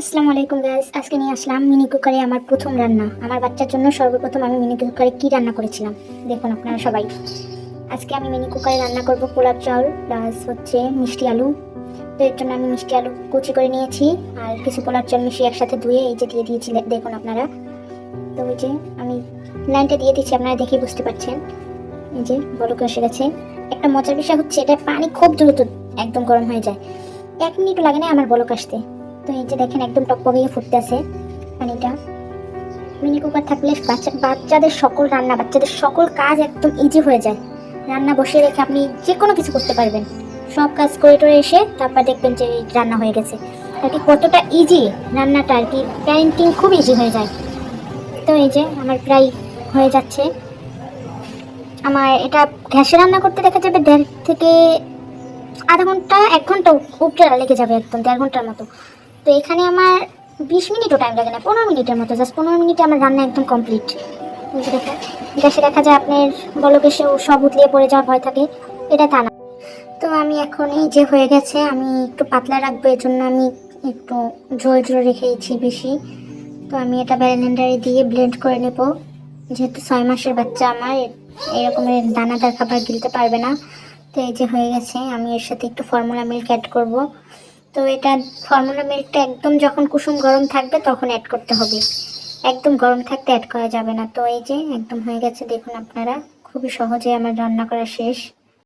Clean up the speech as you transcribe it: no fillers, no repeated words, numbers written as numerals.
আসসালামু আলাইকুম গাইস, আজকে নিয়ে আসলাম মিনি কুকারে আমার প্রথম রান্না। আমার বাচ্চার জন্য সর্বপ্রথম আমি মিনি কুকারে কি রান্না করেছিলাম দেখুন আপনারা সবাই। আজকে আমি মিনি কুকারে রান্না করব পোলাও চাউল প্লাস হচ্ছে মিষ্টি আলু। তো এর জন্য আমি মিষ্টি আলু কুচি করে নিয়েছি আর কিছু পোলাও চাল মিশিয়ে একসাথে ধুয়ে এই যে দিয়ে দিয়েছি দেখুন আপনারা। তো ওই যে আমি লাইনটা দিয়ে দিচ্ছি, আপনারা দেখেই বুঝতে পারছেন। এই যে বলক এসে গেছে। একটা মজার বিষয় হচ্ছে এটা পানি খুব দ্রুত একদম গরম হয়ে যায়, 1 মিনিটও লাগে না আমার বলক আসতে। তো এই যে দেখেন একদম টকবগিয়ে ফুটতে আছে পানিটা। মিনি কুকার থাকলে বাচ্চাদের সকল রান্না, বাচ্চাদের সকল কাজ একদম ইজি হয়ে যায়। রান্না বসিয়ে রেখে আপনি যে কোনো কিছু করতে পারবেন, সব কাজ করে টোরে এসে তারপর দেখবেন যে রান্না হয়ে গেছে। আর কি কতটা ইজি রান্নাটা, আর কি প্যারেন্টিং খুব ইজি হয়ে যায়। তো এই যে আমার প্রায় হয়ে যাচ্ছে। আমার এটা গ্যাসে রান্না করতে দেখা যাবে 1.5 থেকে আধা ঘন্টা 1 ঘন্টা উপরে লেগে যাবে, একদম 1.5 ঘন্টার মতো। তো এখানে আমার 20 মিনিটও টাইম লাগে না, 15 মিনিটের মতো, জাস্ট 15 মিনিটে আমার রান্না একদম কমপ্লিট। দেখেন গ্যাসে দেখা যায় আপনার বলক এসেও সব উতলিয়ে পড়ে যাওয়ার ভয় থাকে, এটা তা না। তো আমি এখন এই যে হয়ে গেছে, আমি একটু পাতলা রাখবো এর জন্য আমি একটু ঝোল ঝোল রেখেছি বেশি। তো আমি এটা ব্লেন্ডারে দিয়ে ব্লেন্ড করে নেব, যেহেতু 6 মাসের বাচ্চা আমার এরকমের দানাদার খাবার গিলতে পারবে না। তো এই যে হয়ে গেছে, আমি এর সাথে একটু ফর্মুলা মিল্ক অ্যাড করব। তো এটা ফর্মুলা মিল্কটা একদম যখন কুসুম গরম থাকবে তখন অ্যাড করতে হবে, একদম গরম থাকতে অ্যাড করা যাবে না। তো এই যে একদম হয়ে গেছে দেখুন আপনারা, খুবই সহজে আমার রান্না করা শেষ।